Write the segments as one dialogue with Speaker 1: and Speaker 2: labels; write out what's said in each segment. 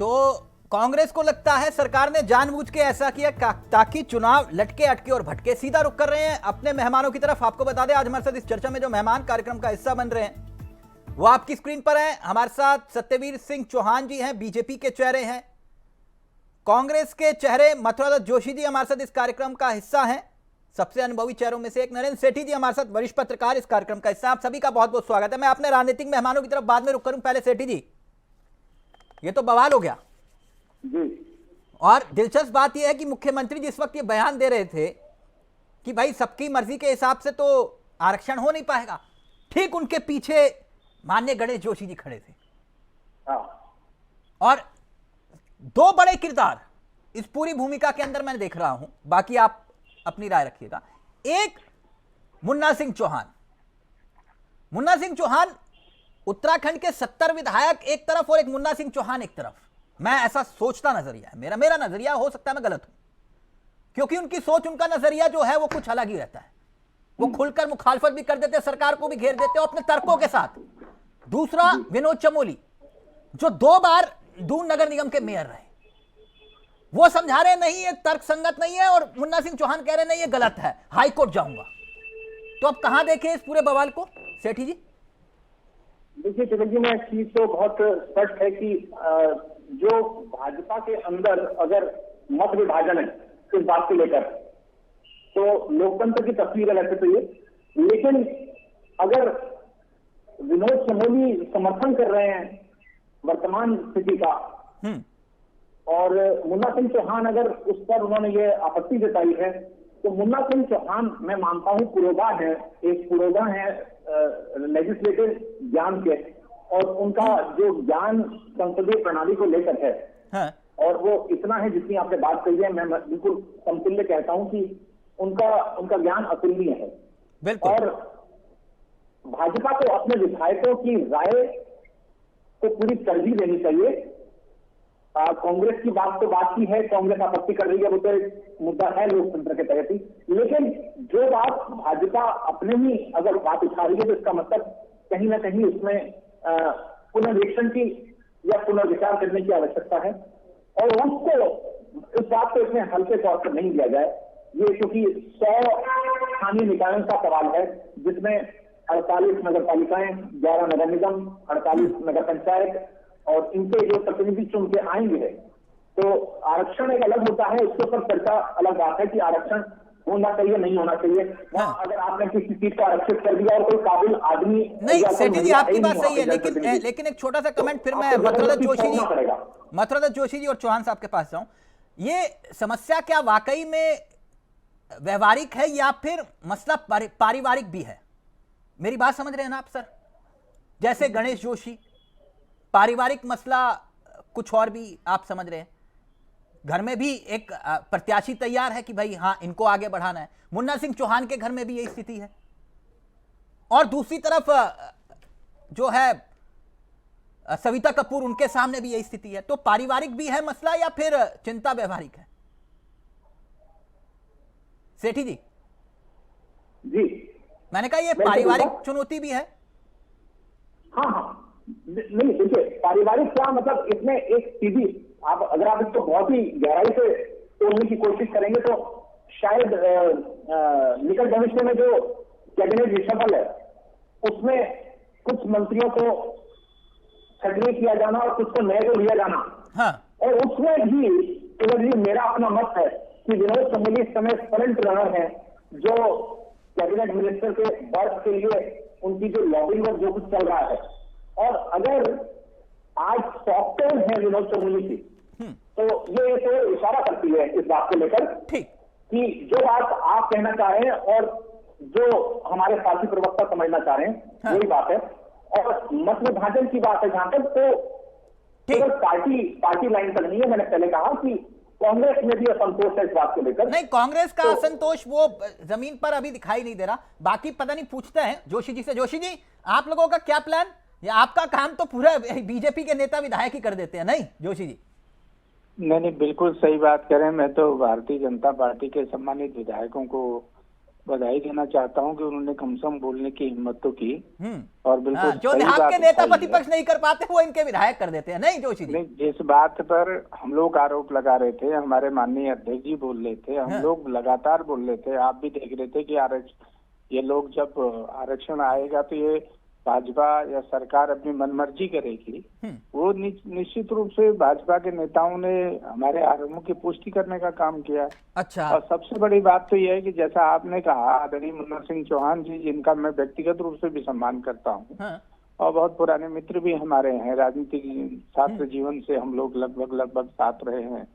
Speaker 1: तो कांग्रेस को लगता है सरकार ने जानबूझ के ऐसा किया ताकि चुनाव लटके अटके और भटके। सीधा रुख कर रहे हैं अपने मेहमानों की तरफ। आपको बता दें आज हमारे साथ इस चर्चा में जो मेहमान कार्यक्रम का हिस्सा बन रहे हैं वो आपकी स्क्रीन पर हैं। हमारे साथ सत्यवीर सिंह चौहान जी हैं, बीजेपी के चेहरे हैं। कांग्रेस के चेहरे मथुरादत्त जोशी जी हमारे साथ इस कार्यक्रम का हिस्सा हैं, सबसे अनुभवी चेहरों में से एक। नरेंद्र सेठी जी हमारे साथ वरिष्ठ पत्रकार इस कार्यक्रम का हिस्सा। आप सभी का बहुत बहुत स्वागत है। मैं अपने राजनीतिक मेहमानों की तरफ बाद में रुक करूं, पहले सेठी जी, ये तो बवाल हो गया
Speaker 2: जी।
Speaker 1: और दिलचस्प बात यह है कि मुख्यमंत्री जिस वक्त ये बयान दे रहे थे कि भाई सबकी मर्जी के हिसाब से तो आरक्षण हो नहीं पाएगा, ठीक उनके पीछे माननीय गणेश जोशी जी खड़े थे। और दो बड़े किरदार इस पूरी भूमिका के अंदर मैं देख रहा हूं, बाकी आप अपनी राय रखिएगा। एक मुन्ना सिंह चौहान उत्तराखंड के 70 विधायक एक तरफ और एक मुन्ना सिंह चौहान एक तरफ। मैं ऐसा सोचता नजरिया है, मेरा नजरिया, हो सकता है मैं गलत हूं, क्योंकि उनकी सोच, उनका नजरिया जो है वो कुछ अलग ही रहता है। वो खुलकर मुखालफत भी कर देते, सरकार को भी घेर देते हैं अपने तर्कों के साथ। दूसरा विनोद चमोली जो 2 बार दून नगर निगम के मेयर रहे, वो समझा रहे नहीं ये तर्क संगत नहीं है, और मुन्ना सिंह चौहान कह रहे नहीं ये गलत है, हाईकोर्ट जाऊंगा। तो अब कहां देखें इस पूरे बवाल को, सेठी जी?
Speaker 2: देखिए तिलक जी, मैं चीज तो बहुत स्पष्ट है कि जो भाजपा के अंदर अगर मत विभाजन है इस बात को लेकर, तो लोकतंत्र की तस्वीर अलग है तो ये, लेकिन अगर विनोद चमोली समर्थन कर रहे हैं वर्तमान स्थिति का और मुन्ना सिंह चौहान अगर उस पर उन्होंने ये आपत्ति जताई है, तो मुन्ना सिंह चौहान मैं मानता हूं पुरोधा है लेजिस्लेटिव ज्ञान के, और उनका जो ज्ञान संसदीय प्रणाली को लेकर है,
Speaker 1: हाँ।
Speaker 2: और वो इतना है जितनी आपने बात कही है, मैं बिल्कुल समतुल्य कहता हूं कि उनका ज्ञान अतुलनीय है।
Speaker 1: बिल्कुल।
Speaker 2: और भाजपा को अपने विधायकों की राय को पूरी तरजीह देनी चाहिए। कांग्रेस की बात तो बात की है, कांग्रेस आपत्ति कर रही है, वो तो एक मुद्दा है लोकतंत्र के तहत ही, लेकिन जो बात भाजपा अपने ही अगर बात उठा रही है तो इसका मतलब कहीं ना कहीं उसमें पुनर्वीक्षण की या पुनर्विचार करने की आवश्यकता है, और उसको इस बात को इतने हल्के तौर पर नहीं दिया जाए। ये क्योंकि 100 स्थानीय निकायों का सवाल है, जिसमें 48 नगर पालिकाएं, 11 नगर निगम, 48 नगर पंचायत, और इनके जो प्रतिनिधि चुन के आएंगे, तो आरक्षण एक अलग होता है, उसके ऊपर चर्चा अलग बात है कि आरक्षण होना चाहिए नहीं होना चाहिए।
Speaker 1: हाँ।
Speaker 2: अगर आपने किसी चीज को आरक्षित कर दिया और कोई काबिल आदमी
Speaker 1: नहीं, सेठी जी आपकी बात सही है, लेकिन एक छोटा सा कमेंट फिर मैं मथुरादत्त जोशी जी और चौहान साहब के पास जाऊं। ये समस्या क्या वाकई में व्यवहारिक है या फिर मसला पारिवारिक भी है? मेरी बात समझ रहे हैं ना आप सर? जैसे गणेश जोशी, पारिवारिक मसला कुछ और भी आप समझ रहे हैं, घर में भी एक प्रत्याशी तैयार है कि भाई हाँ इनको आगे बढ़ाना है। मुन्ना सिंह चौहान के घर में भी यही स्थिति है, और दूसरी तरफ जो है सविता कपूर, उनके सामने भी यही स्थिति है। तो पारिवारिक भी है मसला या फिर चिंता व्यवहारिक है? सेठी जी
Speaker 2: जी,
Speaker 1: मैंने कहा ये पारिवारिक चुनौती भी है।
Speaker 2: हाँ, नहीं देखिए, पारिवारिक क्या मतलब, इसमें एक सीधी अगर आप इसको बहुत ही गहराई से तोड़ने की कोशिश करेंगे तो शायद निकट भविष्य में जो कैबिनेट रिशफल है उसमें कुछ मंत्रियों को सक्रिय किया जाना और कुछ को नए को लिया जाना।
Speaker 1: हाँ।
Speaker 2: और उसमें भी मेरा अपना मत है कि विनोद चमोली इस समय फ्रंट रनर है, जो कैबिनेट मिनिस्टर के वर्क के लिए उनकी जो लॉबिंग और जो कुछ चल रहा है, और अगर आज सॉफ्टवेयर है विनोद चमोली की, तो ये तो इशारा करती है इस बात को लेकर कि जो बात आप कहना चाह रहे हैं और जो हमारे साथी प्रवक्ता समझना चाह रहे हैं, हाँ। वही बात है। और मत विभाजन की बात है जहां तक, तो पार्टी लाइन तक नहीं है। मैंने पहले कहा कि कांग्रेस में भी असंतोष है इस बात को लेकर। नहीं,
Speaker 1: कांग्रेस का असंतोष वो जमीन पर अभी दिखाई नहीं दे रहा। बाकी पता नहीं, पूछते हैं जोशी जी से। जोशी जी, आप लोगों का क्या प्लान? या आपका काम तो पूरा बीजेपी के नेता विधायक ही कर देते हैं, नहीं जोशी जी?
Speaker 3: नहीं, बिल्कुल सही बात करें। मैं तो भारतीय जनता पार्टी के सम्मानित विधायकों को बधाई देना चाहता हूं कि उन्होंने कम से कम बोलने की हिम्मत तो की। और बिल्कुल
Speaker 1: जो
Speaker 3: सही
Speaker 1: आपके
Speaker 3: बात
Speaker 1: नेता
Speaker 3: उठाई है।
Speaker 1: प्रतिपक्ष नहीं कर पाते वो इनके विधायक कर देते हैं, नहीं जोशी जी?
Speaker 3: नहीं, जिस बात पर हम लोग आरोप लगा रहे थे, हमारे माननीय अध्यक्ष जी बोल रहे थे, हम लोग लगातार बोल रहे थे, आप भी देख रहे थे कि ये लोग जब आरक्षण आएगा तो ये भाजपा या सरकार अपनी मनमर्जी करेगी। वो निश्चित रूप से भाजपा के नेताओं ने हमारे आरोपों की पुष्टि करने का काम किया।
Speaker 1: अच्छा।
Speaker 3: और सबसे बड़ी बात तो यह है कि जैसा आपने कहा, आदरणीय मुन्ना सिंह चौहान जी, जिनका मैं व्यक्तिगत रूप से भी सम्मान करता हूँ और बहुत पुराने मित्र भी हमारे हैं, राजनीतिक छात्र जीवन से हम लोग लगभग साथ रहे हैं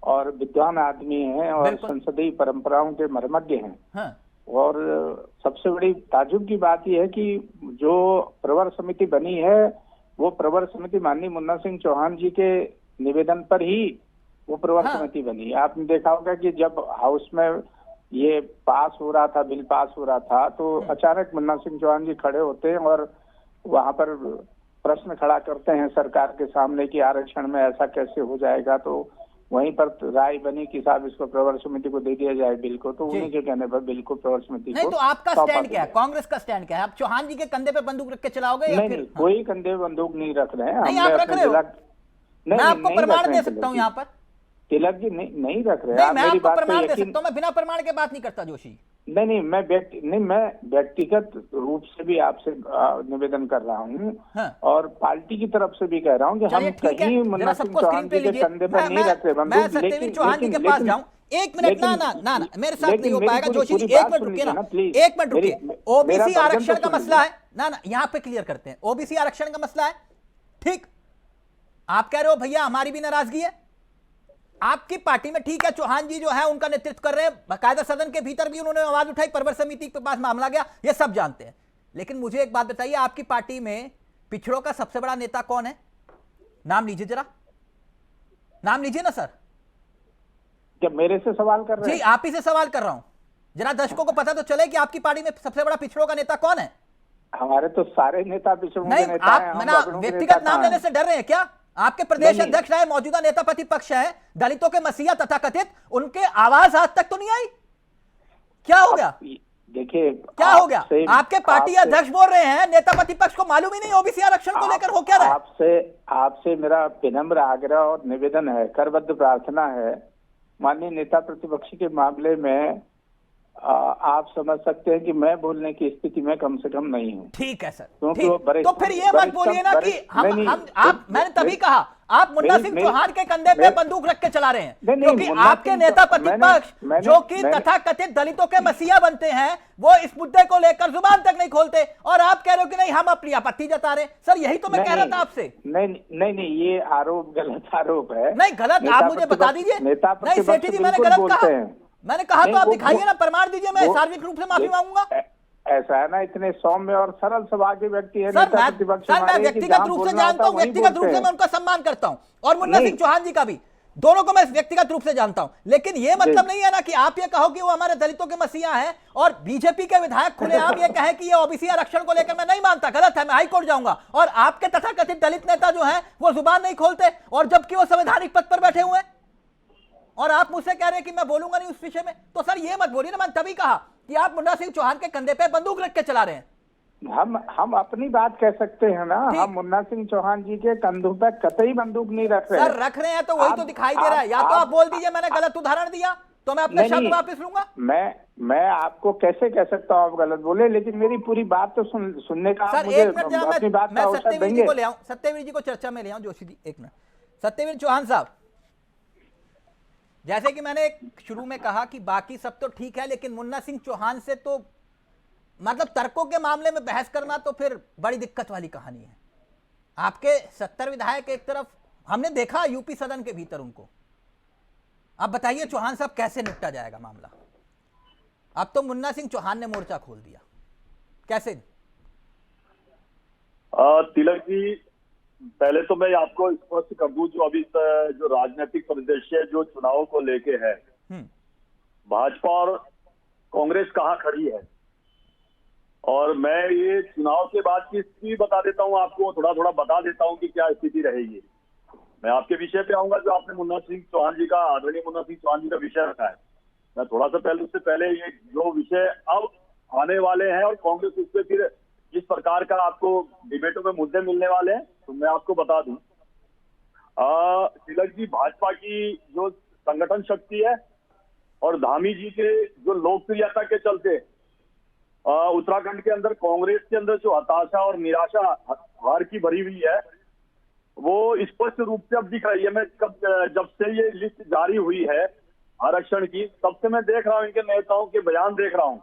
Speaker 3: और विद्वान आदमी हैं और संसदीय परंपराओं के मर्मज्ञ हैं। और सबसे बड़ी ताजुब की बात यह है कि जो प्रवर समिति बनी है वो प्रवर समिति माननीय मुन्ना सिंह चौहान जी के निवेदन पर ही वो प्रवर समिति बनी। आपने देखा होगा कि जब हाउस में ये पास हो रहा था, बिल पास हो रहा था, तो अचानक मुन्ना सिंह चौहान जी खड़े होते हैं और वहां पर प्रश्न खड़ा करते हैं सरकार के सामने कि आरक्षण में ऐसा कैसे हो जाएगा। तो वहीं पर राय बनी कि साहब इसको प्रवर समिति को दे दिया जाए बिल को। तो उन्हीं के कहने पर बिल को प्रवर समिति को।
Speaker 1: नहीं, तो आपका स्टैंड क्या है? कांग्रेस का स्टैंड क्या है? आप चौहान जी के कंधे पे बंदूक रख के चलाओगे?
Speaker 3: नहीं, कोई कंधे पे बंदूक नहीं रख रहे हैं।
Speaker 1: नहीं, आप रख रहे हो। मैं आपको प्रमाण दे सकता हूँ यहाँ पर।
Speaker 3: तिलक जी नहीं रख रहे।
Speaker 1: मैं आपको प्रमाण दे सकता हूँ, मैं बिना प्रमाण के बात नहीं करता जोशी।
Speaker 3: नहीं, मैं व्यक्तिगत रूप से भी आपसे निवेदन कर रहा हूँ और पार्टी की तरफ से भी कह रहा हूँ कि हम कहीं मुन्ना सिंह चौहान जी के कंधे पर नहीं रख रहे।
Speaker 1: मैं सत्यवीर चौहान जी के पास जाऊँ? एक मिनट, ना मेरे साथ नहीं हो पाएगा जोशी जी, एक मिनट रुकिए ना, एक मिनट रुकिए। ओबीसी आरक्षण का मसला है ना, यहाँ पे क्लियर करते हैं। ओबीसी आरक्षण का मसला है, ठीक? आप कह रहे हो भैया हमारी भी नाराजगी है, आपकी पार्टी में ठीक है, चौहान जी जो है उनका नेतृत्व कर रहे हैं, बाकायदा सदन के भीतर भी उन्होंने आवाज उठाई, प्रवर समिति के पास मामला गया, ये सब जानते हैं। लेकिन मुझे एक बात बताइए, आपकी पार्टी में पिछड़ों का सबसे बड़ा नेता कौन है? नाम लीजिए जरा, नाम लीजिए ना सर।
Speaker 3: क्या मेरे से सवाल कर रहे हैं?
Speaker 1: जी, आप ही से सवाल कर रहा हूं। जरा दर्शकों को पता तो चले कि आपकी पार्टी में सबसे बड़ा पिछड़ों का नेता कौन है।
Speaker 3: हमारे तो सारे नेता पिछड़ों के नेता हैं।
Speaker 1: आप व्यक्तिगत नाम लेने से डर रहे हैं क्या? आपके प्रदेश अध्यक्ष रहे, मौजूदा नेता प्रतिपक्ष है, दलितों के मसीहा तथा कथित, उनके आवाज आज तक तो नहीं आई। क्या हो गया?
Speaker 3: देखिए
Speaker 1: क्या हो गया? आपके पार्टी अध्यक्ष बोल रहे हैं नेता प्रतिपक्ष को मालूम ही नहीं ओबीसी आरक्षण को लेकर हो क्या रहा है।
Speaker 3: आपसे मेरा विनम्र आग्रह और निवेदन है, करबद्ध प्रार्थना है, माननीय नेता प्रतिपक्ष के मामले में आप समझ सकते हैं कि मैं बोलने की स्थिति में कम से कम नहीं हूँ।
Speaker 1: ठीक है सर,
Speaker 3: ठीक।
Speaker 1: तो फिर ये मत बोलिए ना कि मैंने तभी कहा आप मुन्ना सिंह चौहान के कंधे पे बंदूक रख के चला रहे हैं, क्योंकि आपके नेता प्रतिपक्ष जो कि तथाकथित दलितों के मसीहा बनते हैं वो इस मुद्दे को लेकर जुबान तक नहीं खोलते, और आप कह रहे हो कि नहीं हम अपनी आपत्ति जता रहे। सर यही तो मैं कह रहा था आपसे।
Speaker 3: नहीं, ये आरोप गलत आरोप है।
Speaker 1: नहीं गलत, आप मुझे बता दीजिए। नहीं सेठी जी, मैंने गलत कहा? मैंने कहा तो आप दिखाइए ना, प्रमाण दीजिए, मैं सार्वजनिक रूप से माफी मांगूंगा।
Speaker 3: ऐसा है ना, इतने सौम्य और सरल स्वभाव के व्यक्ति है।
Speaker 1: सर मैं व्यक्तिगत रूप से जानता हूं, व्यक्तिगत रूप से मैं उनका सम्मान करता हूं, और मुन्ना सिंह चौहान जी का भी, दोनों को मैं व्यक्तिगत रूप से जानता हूं। लेकिन ये मतलब नहीं है ना कि आप ये कहो कि वो हमारे दलितों के मसीहा हैं और बीजेपी के विधायक खुलेआम ये कहे कि ये ओबीसी आरक्षण को लेकर मैं नहीं मानता, गलत है, मैं हाईकोर्ट जाऊंगा। और आपके तथाकथित दलित नेता जो है वो जुबान नहीं खोलते, और जबकि वो संवैधानिक पद पर बैठे हुए हैं, और आप मुझसे कह रहे हैं कि मैं बोलूंगा नहीं उस विषय में। तो सर ये मत बोलिए ना, मैंने तभी कहा कि आप मुन्ना सिंह चौहान के कंधे पे बंदूक रख के चला रहे हैं।
Speaker 3: हम अपनी बात कह सकते हैं ना, हम मुन्ना सिंह चौहान जी के कंधों पे कतई बंदूक नहीं रख रहे।
Speaker 1: सर रख रहे हैं तो वही तो दिखाई दे रहा है। या तो आप बोल दीजिए मैंने गलत उदाहरण दिया तो मैं अपने शब्द वापस लूंगा।
Speaker 3: मैं आपको कैसे कह सकता हूँ आप गलत बोले, लेकिन मेरी पूरी बात तो सुनने का
Speaker 1: सर
Speaker 3: मुझे
Speaker 1: एक मिनट, मैं सत्यवीर जी को ले आऊं, सत्यवीर जी को चर्चा में ले आऊं। जोशी जी एक मिनट। सत्यवीर चौहान साहब, जैसे कि मैंने शुरू में कहा कि बाकी सब तो ठीक है, लेकिन मुन्ना सिंह चौहान से तो मतलब तर्कों के मामले में बहस करना तो फिर बड़ी दिक्कत वाली कहानी है। आपके 70 विधायक एक तरफ, हमने देखा यूपी सदन के भीतर उनको। अब बताइए चौहान साहब कैसे निपटा जाएगा मामला? अब तो मुन्ना सिंह चौहान ने मोर्चा खोल दिया, कैसे?
Speaker 4: तिलक जी, पहले तो मैं आपको स्पष्ट कर दूं, जो अभी जो राजनीतिक परिदृश्य जो चुनाव को लेके है, भाजपा और कांग्रेस कहाँ खड़ी है, और मैं ये चुनाव के बाद की स्थिति बता देता हूँ आपको, थोड़ा बता देता हूँ कि क्या स्थिति रहेगी। मैं आपके विषय पे आऊंगा जो आपने मुन्ना सिंह चौहान जी का, आदरणीय मुन्ना सिंह चौहान जी का विषय रखा है। मैं थोड़ा सा पहले उससे पहले ये जो विषय अब आने वाले हैं और कांग्रेस उस पर फिर जिस प्रकार का आपको डिबेटों में मुद्दे मिलने वाले हैं, तो मैं आपको बता दूं, तिलक जी, भाजपा की जो संगठन शक्ति है और धामी जी के जो लोकप्रियता के चलते उत्तराखंड के अंदर कांग्रेस के अंदर जो हताशा और निराशा हार की भरी हुई है, वो स्पष्ट रूप से अब दिख रही है। मैं जब से ये लिस्ट जारी हुई है आरक्षण की, तब से मैं देख रहा हूं, इनके नेताओं के बयान देख रहा हूं।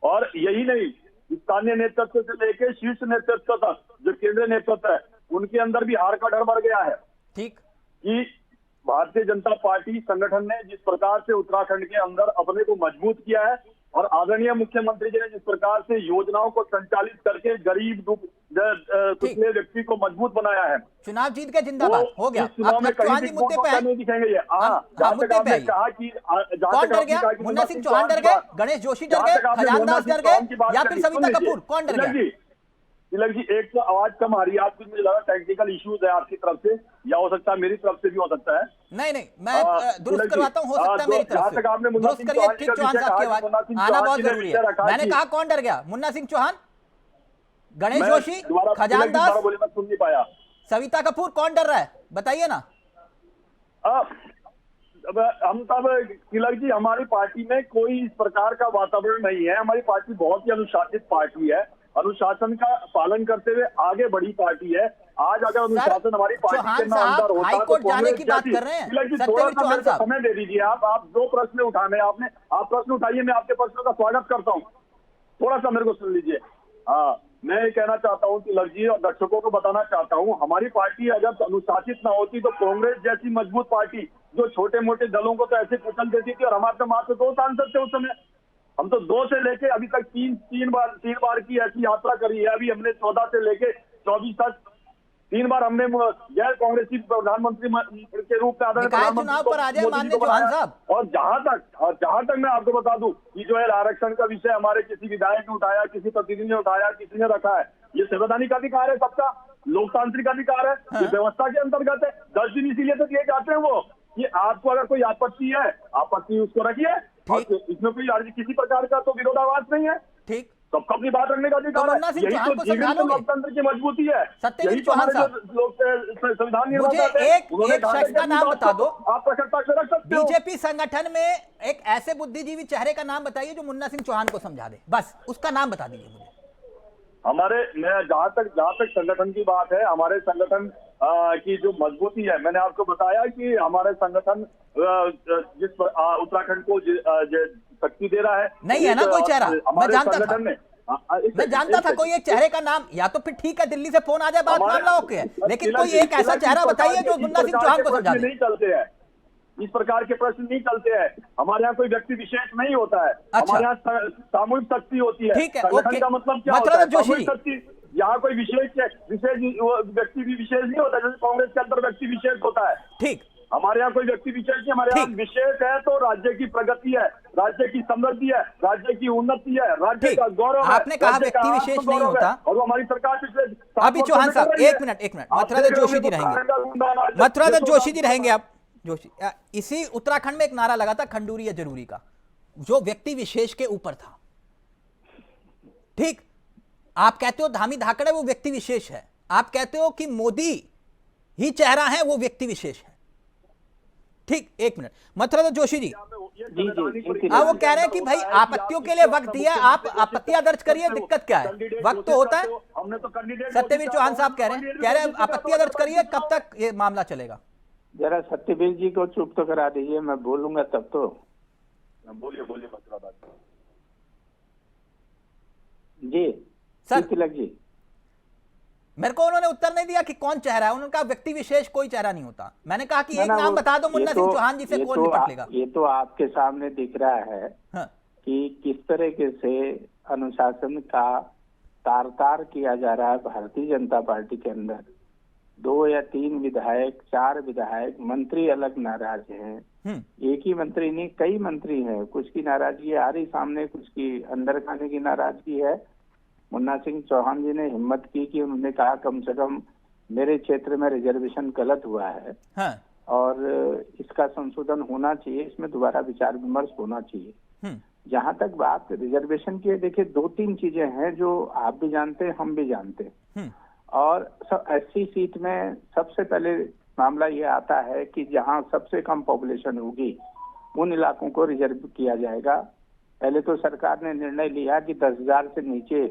Speaker 4: और यही नहीं, स्थानीय नेतृत्व से लेकर शीर्ष नेतृत्व तक जो केंद्रीय नेतृत्व है, उनके अंदर भी हार का डर बढ़ गया है।
Speaker 1: ठीक,
Speaker 4: कि भारतीय जनता पार्टी संगठन ने जिस प्रकार से उत्तराखंड के अंदर अपने को मजबूत किया है और आदरणीय मुख्यमंत्री जी ने जिस प्रकार से योजनाओं को संचालित करके गरीब पिछले व्यक्ति को मजबूत बनाया है,
Speaker 1: चुनाव जीत के जिंदाबाद हो गया।
Speaker 4: चुनाव में कहीं भी
Speaker 1: मुद्दे पे
Speaker 4: नहीं दिखेंगे ये।
Speaker 1: मुद्दे पे
Speaker 4: कहा कि
Speaker 1: कौन डर गया? मुन्ना सिंह चौहान डर गए, गणेश जोशी डर गए, खजानदास डर गए, या फिर सविता कपूर? कौन डर गया?
Speaker 4: तिलक जी, एक तो आवाज कम आ रही है आपकी, मुझे लगा टेक्निकल इश्यूज है आपकी तरफ से, या हो सकता है मेरी तरफ से भी हो सकता है।
Speaker 1: नहीं, मैं दुरुस्त करवाता हूँ, हो सकता है मेरी तरफ से। दुरुस्त करिए, ठीक, चौहान साहब की आवाज आना बहुत जरूरी है। मैंने कहा कौन डर गया? मुन्ना सिंह चौहान, गणेश जोशी, खजानदास,
Speaker 4: सुन नहीं पाया,
Speaker 1: सविता कपूर, कौन डर रहा है? बताइए ना।
Speaker 4: हम तब तिलक जी, हमारी पार्टी में कोई इस प्रकार का वातावरण नहीं है। हमारी पार्टी बहुत ही अनुशासित पार्टी है, अनुशासन का पालन करते हुए आगे बढ़ी पार्टी है। आज अगर अनुशासन हमारी पार्टी के अंदर होता है तो
Speaker 1: जाने की बात कर रहे हैं।
Speaker 4: थोड़ा सा मेरे को समय दे दीजिए। आप दो प्रश्न उठाने, आपने आप प्रश्न उठाइए, मैं आपके प्रश्नों का स्वागत करता हूँ। थोड़ा सा मेरे को सुन लीजिए। मैं ये कहना चाहता हूँ तिलक जी, और दर्शकों को बताना चाहता हूँ, हमारी पार्टी अगर अनुशासित ना होती तो कांग्रेस जैसी मजबूत पार्टी जो छोटे मोटे दलों को तो ऐसे कुचल देती थी, और हमारे तो मात्र 2 सांसद थे उस समय। हम तो 2 से लेके अभी तक तीन बार की ऐसी यात्रा करी है। अभी हमने 14 से लेके 24 तक 3 बार हमने गैर कांग्रेसी प्रधानमंत्री के रूप में और जहां तक मैं आपको बता दूं कि जो है आरक्षण का विषय हमारे किसी विधायक ने उठाया, किसी प्रतिनिधि ने उठाया, किसी ने रखा है, ये संवैधानिक अधिकार है, सबका लोकतांत्रिक अधिकार है, ये व्यवस्था के अंतर्गत है। 10 दिन इसीलिए तो दिए जाते हैं वो, कि आपको अगर कोई आपत्ति है, आपत्ति उसको रखिए, इसमें कोई किसी प्रकार का तो विरोधाभास नहीं है।
Speaker 1: ठीक,
Speaker 4: सबको अपनी बात रखने का अधिकार है। यही तो लोकतंत्र की मजबूती है।
Speaker 1: सत्यवीर चौहान साहब,
Speaker 4: संविधान
Speaker 1: मुझे एक शख्स का नाम बता दो,
Speaker 4: आप प्रकटता से रख सकते हो।
Speaker 1: बीजेपी संगठन में एक ऐसे बुद्धिजीवी चेहरे का नाम बताइए जो मुन्ना सिंह चौहान को समझा दे, बस उसका नाम बता दीजिए मुझे।
Speaker 4: मैं जहां तक संगठन की बात है, हमारे संगठन की जो मजबूती है, मैंने आपको बताया कि हमारे संगठन जिस उत्तराखंड को शक्ति दे रहा है,
Speaker 1: नहीं है ना कोई चेहरा? मैं जानता था कोई एक चेहरे का नाम, या तो फिर ठीक है दिल्ली से फोन आ जाए, बात मामला ओके है, लेकिन कोई एक ऐसा चेहरा बताइए जो मुन्ना सिंह चौहान को समझा दे।
Speaker 4: नहीं चलते हैं इस प्रकार के प्रश्न, नहीं चलते हैं। हमारे यहाँ कोई व्यक्ति विशेष नहीं होता है। हमारे यहाँ सामूहिक शक्ति होती है।
Speaker 1: ठीक है,
Speaker 4: संगठन का मतलब क्या होता है? सामूहिक शक्ति। यहाँ कोई विशेष व्यक्ति भी विशेष नहीं होता, जैसे कांग्रेस के अंदर व्यक्ति विशेष होता है।
Speaker 1: ठीक,
Speaker 4: हमारे यहाँ कोई व्यक्ति विशेष नहीं, हमारे यहाँ विशेष है तो राज्य की प्रगति है, राज्य की समृद्धि है, राज्य की उन्नति है, राज्य का गौरव है।
Speaker 1: आपने कहा व्यक्ति विशेष नहीं होता,
Speaker 4: और हमारी सरकार पिछले
Speaker 1: अभी चौहान साहब एक मिनट मथुरादत्त जोशी जी रहेंगे, मथुरादत्त जोशी जी रहेंगे। आप जोशी, इसी उत्तराखंड में एक नारा लगा था खंडूरी या जरूरी का, जो व्यक्ति विशेष के ऊपर था। ठीक, आप कहते हो धामी धाकड़ है वो व्यक्ति विशेष है, आप कहते हो कि मोदी ही चेहरा है वो व्यक्ति विशेष है। ठीक, एक मिनट मथुरादत्त जोशी जी, वो कह रहे हैं कि भाई आपत्तियों के लिए वक्त दिया, आप आपत्तियां दर्ज करिए, दिक्कत क्या है? वक्त तो होता है। सत्यवीर चौहान साहब कह रहे हैं आपत्तियां दर्ज करिए, कब तक ये मामला चलेगा?
Speaker 3: जरा सत्यवीर जी को चुप तो करा दीजिए, मैं बोलूंगा तब तो।
Speaker 4: बोलिए
Speaker 3: जी
Speaker 1: सर,
Speaker 3: तिलक जी,
Speaker 1: मेरे को उन्होंने उत्तर नहीं दिया कि कौन चेहरा है। उन्होंने कहा व्यक्ति विशेष कोई चेहरा नहीं होता। मैंने कहा कि एक नाम बता दो मुन्ना सिंह चौहान जी से कौन निपट लेगा।
Speaker 3: ये तो आपके सामने दिख रहा है कि किस तरीके से अनुशासन का तार किया जा रहा है भारतीय जनता पार्टी के अंदर। 2 या 3 विधायक, 4 विधायक, मंत्री अलग नाराज हैं। एक ही मंत्री नहीं, कई मंत्री हैं। कुछ की नाराजगी आ रही सामने, कुछ की अंदर खाने की नाराजगी है। मुन्ना सिंह चौहान जी ने हिम्मत की कि उन्होंने कहा कम से कम मेरे क्षेत्र में रिजर्वेशन गलत हुआ है। और इसका संशोधन होना चाहिए, इसमें दोबारा विचार विमर्श होना चाहिए। जहां तक बात रिजर्वेशन की है, देखिए 2-3 चीजें हैं जो आप भी जानते हैं, हम भी जानते हैं। और सब 80 सीट में सबसे पहले मामला ये आता है कि जहां सबसे कम पॉपुलेशन होगी उन इलाकों को रिजर्व किया जाएगा। पहले तो सरकार ने निर्णय लिया कि 10,000 से नीचे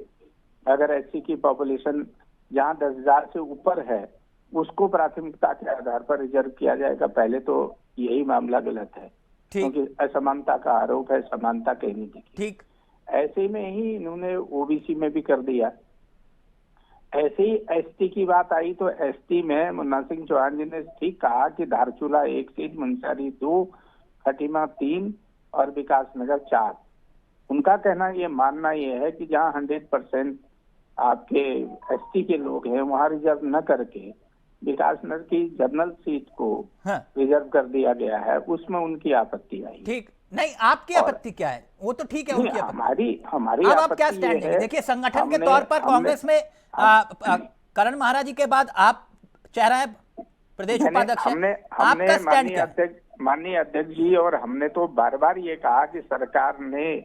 Speaker 3: अगर एससी की पॉपुलेशन जहां 10,000 से ऊपर है उसको प्राथमिकता के आधार पर रिजर्व किया जाएगा। पहले तो यही मामला गलत है, क्योंकि असमानता का आरोप है, समानता कहीं नहीं दिखी।
Speaker 1: ठीक,
Speaker 3: ऐसे में ही इन्होंने ओबीसी में भी कर दिया। ऐसे ही एसटी की बात आई तो एसटी में मुन्ना सिंह चौहान जी ने ठीक कहा कि धारचूला 1 सीट, मुंशियारी 2, खटीमा 3 और विकासनगर 4। उनका कहना ये मानना ये है कि जहां 100% आपके एसटी के लोग हैं वहां रिजर्व न करके विकासनगर की जनरल सीट को रिजर्व कर दिया गया है, उसमें उनकी आपत्ति आई।
Speaker 1: ठीक, नहीं आपकी आपत्ति क्या है? वो तो ठीक है, उनकी
Speaker 3: हमारी
Speaker 1: अब आप क्या स्टैंड लेंगे? देखिए संगठन के तौर पर कांग्रेस में करण महाराज जी के बाद आप चेहरा है, प्रदेश उपाध्यक्ष हैं, आपका स्टैंड क्या है?
Speaker 3: माननीय अध्यक्ष जी, और हमने तो बार बार ये कहा कि सरकार ने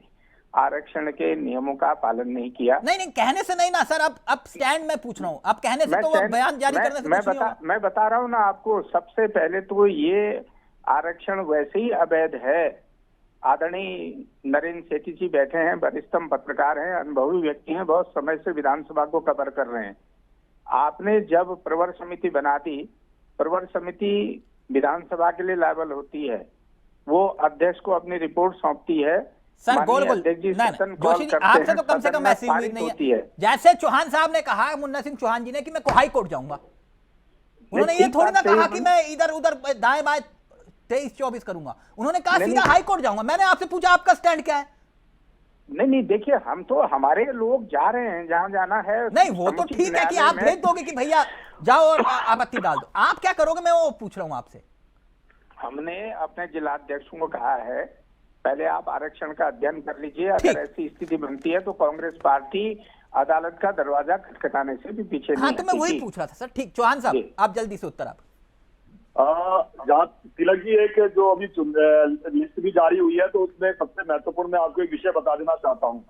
Speaker 3: आरक्षण के नियमों का पालन नहीं किया।
Speaker 1: नहीं कहने से नहीं ना सर, अब स्टैंड में पूछ रहा हूँ, आप कहने से तो वो बयान जारी करने से कुछ नहीं होगा।
Speaker 3: मैं बता रहा हूँ ना आपको, सबसे पहले तो ये आरक्षण वैसे ही अवैध है। आदरणीय नरेंद्र सेठी जी बैठे हैं, वरिष्ठतम पत्रकार हैं, अनुभवी व्यक्ति हैं, बहुत समय से विधानसभा को कवर कर रहे हैं। आपने जब प्रवर समिति बना दी, प्रवर समिति विधानसभा के लिए लायबल होती है, वो अध्यक्ष को अपनी रिपोर्ट सौंपती है।
Speaker 1: सर गोल जोशी जी, आपसे तो कम से कम ऐसी उम्मीद नहीं है। जैसे चौहान साहब ने कहा, मुन्ना सिंह चौहान जी ने, कि मैं हाई कोर्ट जाऊंगा, उन्होंने ये थोड़ी ना कहा कि मैं इधर उधर दाएं बाएं 23-24 करूंगा। उन्होंने कहा सीधा हाई कोर्ट जाऊंगा। मैंने आपसे पूछा आपका स्टैंड क्या है?
Speaker 3: नहीं देखिए, हम तो, हमारे लोग जा रहे हैं जहां जाना है।
Speaker 1: नहीं वो तो ठीक है कि आप भेज दोगे कि भैया जाओ और आपत्ति डाल दो, आप क्या करोगे मैं वो पूछ रहा हूँ आपसे।
Speaker 3: हमने अपने जिलाध्यक्षों को कहा है, पहले आप आरक्षण का अध्ययन कर लीजिए, अगर ऐसी स्थिति बनती है तो कांग्रेस पार्टी अदालत का दरवाजा खटखटाने से भी पीछे नहीं।
Speaker 1: हाँ तो मैं वही पूछ रहा था सर। ठीक, चौहान साहब आप जल्दी से उत्तर।
Speaker 4: जहाँ तिलक जी, एक जो अभी लिस्ट भी जारी हुई है तो उसमें सबसे महत्वपूर्ण मैं आपको एक विषय बता देना चाहता हूँ।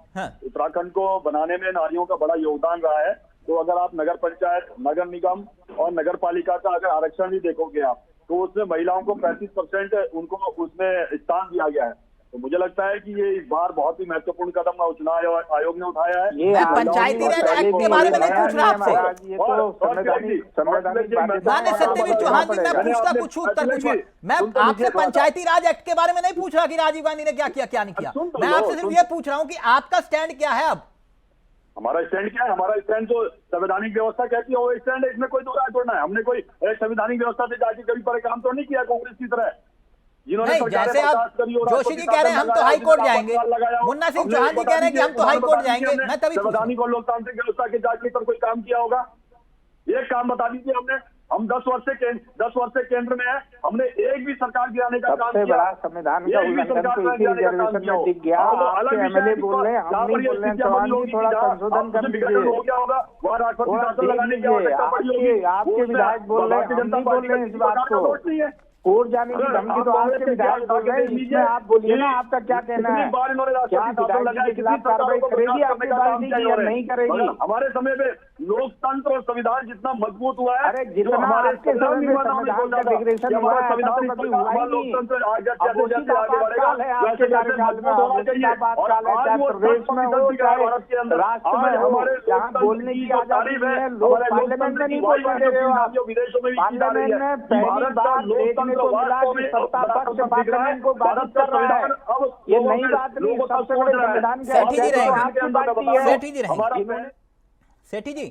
Speaker 4: उत्तराखंड को बनाने में नारियों का बड़ा योगदान रहा है। तो अगर आप नगर पंचायत, नगर निगम और नगर पालिका का अगर आरक्षण भी देखोगे आप, तो उसमें महिलाओं को 35% उनको उसमें स्थान दिया गया है। तो मुझे लगता है कि ये इस बार बहुत ही महत्वपूर्ण कदम चुनाव आयोग ने उठाया है।
Speaker 1: मैं पंचायती राज एक्ट के बारे में नहीं पूछ रहा आपसे। माननीय सत्यवीर चौहान जी, मैं पूछता कुछ उत्तर पूछूं। मैं आपसे पंचायती राज एक्ट के बारे में नहीं पूछ रहा कि राजीव गांधी ने क्या किया क्या नहीं किया। मैं आपसे सिर्फ ये पूछ रहा हूँ कि आपका स्टैंड क्या है। अब
Speaker 4: हमारा स्टैंड क्या है? हमारा स्टैंड जो संवैधानिक व्यवस्था कहती है वो स्टैंड है, इसमें कोई दो राय थोड़ा है। हमने कोई संवैधानिक व्यवस्था से जाके कभी पर काम तो नहीं किया कांग्रेस की तरह।
Speaker 1: नहीं, जैसे आप जोशी जी कह रहे हैं हम तो हाई कोर्ट जाएंगे, मुन्ना सिंह चौहान जी कह रहे हैं कि हम तो हाई कोर्ट जाएंगे, मैं तभी
Speaker 4: संवैधानिक और लोकतांत्रिक व्यवस्था के जाके पर कोई काम किया होगा? एक काम बता दीजिए हमने। हम 10 वर्ष से केंद्र में है, हमने एक भी सरकार गिराने का काम
Speaker 3: किया? बड़ा संविधान का उल्लंघन तो इसी रिजर्वेशन में दिख गया। आपके एमएलए बोल रहे हैं, हम नहीं बोल रहे हैं। चौहान जी थोड़ा संशोधन कर लीजिए।
Speaker 4: हो गया होगा वहाँ राष्ट्रपति लगाने की आवश्यकता पड़ी होगी।
Speaker 3: आपके विधायक बोल रहे हैं, हम नहीं बोल रहे हैं इस बात को। कोर्ट जाने की धमकी तो आपके विधायक बोल रहे हैं, इसमें आप बोलिए ना, आपका क्या कहना है? क्या विधायक के खिलाफ कार्रवाई करेगी आपकी पार्टी या नहीं करेगी?
Speaker 4: हमारे समय में लोकतंत्र और संविधान जितना मजबूत हुआ है,
Speaker 3: अरे जितना हमारे समय में संविधान का डिग्रेडेशन हुआ है, ऐसा तो कभी हुआ ही नहीं। अब उसी का आपातकाल है आपके कार्यकाल में, उसी का आपातकाल है, चाहे प्रदेश में हो चाहे राष्ट्र में हो, जहाँ बोलने की आजादी है। लोग पार्लियामेंट में नहीं बोलने दे रहे हो आप। पार्लियामेंट में पहली बार देखने को मिला कि सत्ता पक्ष पार्लियामेंट को बाधित कर रहा है। ये नई बात नहीं, सबसे बड़े संविधान के आपकी पार्टी है।
Speaker 1: सेठी जी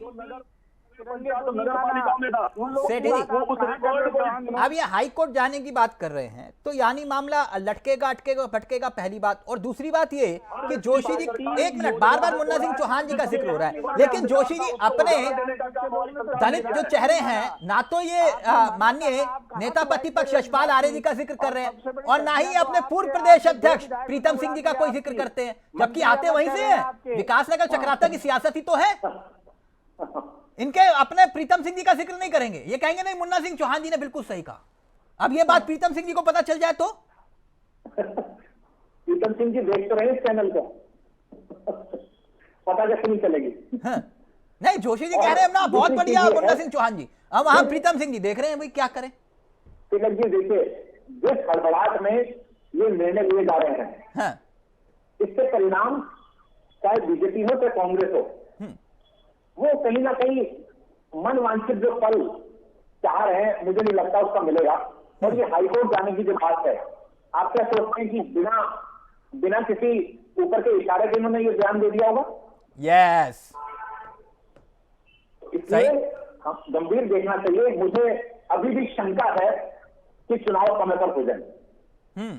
Speaker 1: अब ये हाई कोर्ट जाने की बात कर रहे हैं, तो यानी मामला लटकेगा अटकेगा भटकेगा, पहली बात। और दूसरी बात ये कि जोशी जी, एक मिनट, बार बार मुन्ना सिंह चौहान जी का जिक्र हो रहा है, लेकिन जोशी जी अपने दलित जो चेहरे हैं, ना तो ये माननीय नेता प्रतिपक्ष यशपाल आर्य जी का जिक्र कर रहे हैं और ना ही अपने पूर्व प्रदेश अध्यक्ष प्रीतम सिंह जी का कोई जिक्र करते हैं, जबकि आते वहीं से है। विकासनगर चक्राता की सियासत ही तो है। इनके अपने प्रीतम सिंह जी का जिक्र नहीं करेंगे, ये कहेंगे नहीं मुन्ना सिंह चौहान जी ने बिल्कुल सही कहा। अब ये बात प्रीतम सिंह जी को पता चल जाए तो?
Speaker 2: प्रीतम सिंह जी देख तो रहे इस चैनल को, पता कैसे नहीं चलेगी?
Speaker 1: हाँ। नहीं, जोशी जी कह रहे हैं ना बहुत बढ़िया मुन्ना सिंह चौहान जी, अब वहां प्रीतम सिंह जी देख रहे हैं भाई क्या करें।
Speaker 2: तिलक जी देखिए, जिस हड़बड़ाहट में ये निर्णय लिए जा रहे हैं,
Speaker 1: हाँ।
Speaker 2: इसके परिणाम चाहे बीजेपी हो चाहे कांग्रेस हो, वो कहीं ना कहीं मन वांछित जो फल चाह रहे हैं, मुझे नहीं लगता उसका मिलेगा। और ये हाईकोर्ट जाने की जो बात है, आप क्या सोचते हैं कि बिना किसी ऊपर के इशारे के इन्होंने ये बयान दे दिया होगा?
Speaker 1: यस,
Speaker 2: इसलिए हम गंभीर देखना चाहिए। मुझे अभी भी शंका है कि चुनाव समय पर हो जाए।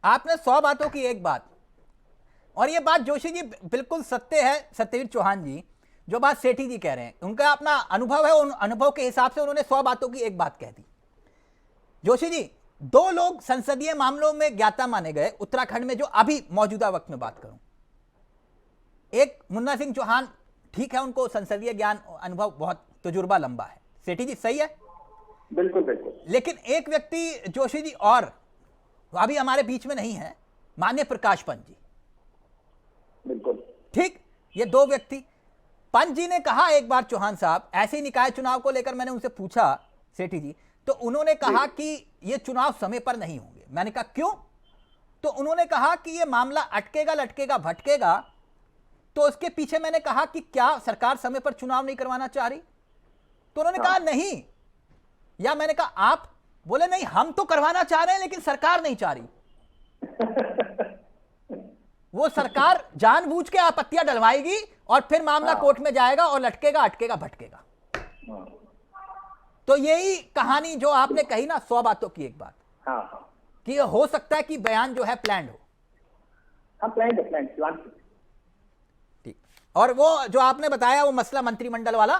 Speaker 1: आपने 100 बातों की एक बात, और ये बात जोशी जी बिल्कुल सत्य है, सत्यवीर चौहान जी जो बात सेठी जी कह रहे हैं, उनका अपना अनुभव है, उन अनुभव के हिसाब से उन्होंने 100 बातों की एक बात कह दी। जोशी जी, 2 लोग संसदीय मामलों में ज्ञाता माने गए उत्तराखंड में, जो अभी मौजूदा वक्त में बात करूं, एक मुन्ना सिंह चौहान, ठीक है, उनको संसदीय ज्ञान अनुभव बहुत तजुर्बा लंबा है, सेठी जी सही है?
Speaker 2: बिल्कुल बिल्कुल।
Speaker 1: लेकिन एक व्यक्ति जोशी जी और अभी हमारे बीच में नहीं है, माननीय प्रकाश पंत जी।
Speaker 2: बिल्कुल
Speaker 1: ठीक, ये 2 व्यक्ति। पंत जी ने कहा एक बार, चौहान साहब, ऐसे ही निकाय चुनाव को लेकर मैंने उनसे पूछा सेठी जी, तो उन्होंने कहा कि ये चुनाव समय पर नहीं होंगे। मैंने कहा क्यों? तो उन्होंने कहा कि ये मामला अटकेगा लटकेगा भटकेगा। तो उसके पीछे मैंने कहा कि क्या सरकार समय पर चुनाव नहीं करवाना चाह रही? तो उन्होंने कहा नहीं। या मैंने कहा आप? बोले नहीं, हम तो करवाना चाह रहे हैं लेकिन सरकार नहीं चाह रही। वो सरकार जानबूझ के आपत्तियां डलवाएगी और फिर मामला कोर्ट में जाएगा और लटकेगा अटकेगा भटकेगा। तो यही कहानी जो आपने कही ना, 100 बातों की एक बात, कि हो सकता है कि बयान जो है प्लान्ड हो।
Speaker 2: प्लान।
Speaker 1: ठीक। और वो जो आपने बताया वो मसला मंत्रिमंडल वाला,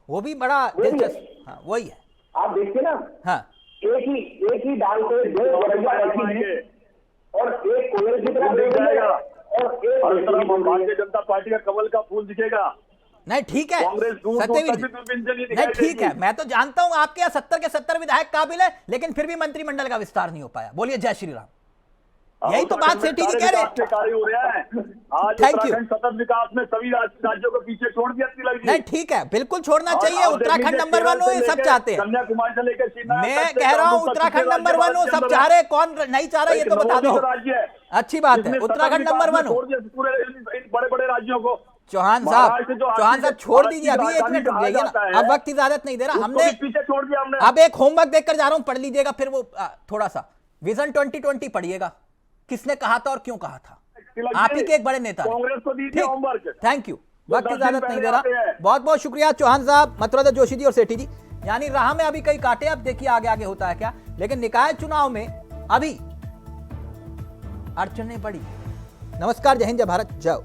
Speaker 1: वो भी बड़ा दिलचस्प। हाँ, वही है।
Speaker 2: आप देखिए ना,
Speaker 1: हाँ,
Speaker 2: एक ही डाल पे 2 गौरैया बैठी हैं और एक कोयल की तरह
Speaker 4: दिख जाएगा
Speaker 2: और एक
Speaker 4: भारतीय जनता पार्टी का कमल का फूल दिखेगा।
Speaker 1: नहीं ठीक है
Speaker 4: कांग्रेस
Speaker 1: नहीं ठीक है, मैं तो जानता हूं आपके यहाँ 70 के 70 विधायक काबिल है, लेकिन फिर भी मंत्रिमंडल का विस्तार नहीं हो पाया। बोलिए जय श्री राम। यही तो बात सेठी जी कह रहे हैं।
Speaker 4: कार्य हो रहा है आज उत्तराखंड सतत विकास में सभी राज्यों को पीछे छोड़ दिया।
Speaker 1: नहीं ठीक है, बिल्कुल छोड़ना चाहिए। उत्तराखंड नंबर 1 हो, ये सब चाहते हैं।
Speaker 4: कन्याकुमारी से लेकर
Speaker 1: मैं कह रहा हूँ उत्तराखंड नंबर 1 हो, सब चाह रहे, कौन नहीं चाह रहा ये तो बता दो। अच्छी बात है, उत्तराखंड नंबर 1 हो।
Speaker 4: पूरे बड़े बड़े राज्यों को
Speaker 1: चौहान साहब छोड़ दीजिए, अभी 1 मिनट रुक जाइए ना, अब वक्त इजाजत नहीं दे रहा। हमने
Speaker 4: पीछे छोड़ दिया हमने।
Speaker 1: अब एक होमवर्क देकर जा रहा हूं, पढ़ लीजिएगा फिर वो थोड़ा सा विजन 2020 पढ़िएगा, किसने कहा था और क्यों कहा था। आप ही के एक बड़े नेता।
Speaker 4: कांग्रेस को दीजिए होमवर्क।
Speaker 1: थैंक यू, वक्त इजाजत नहीं दे रहा। बहुत बहुत शुक्रिया चौहान साहब, मथुरा जोशी जी और सेठी जी। यानी राह में अभी कई कांटे, अब देखिए आगे आगे होता है क्या। लेकिन निकाय चुनाव में अभी अड़चनें बड़ी। नमस्कार, जय हिंद, जय भारत, जय।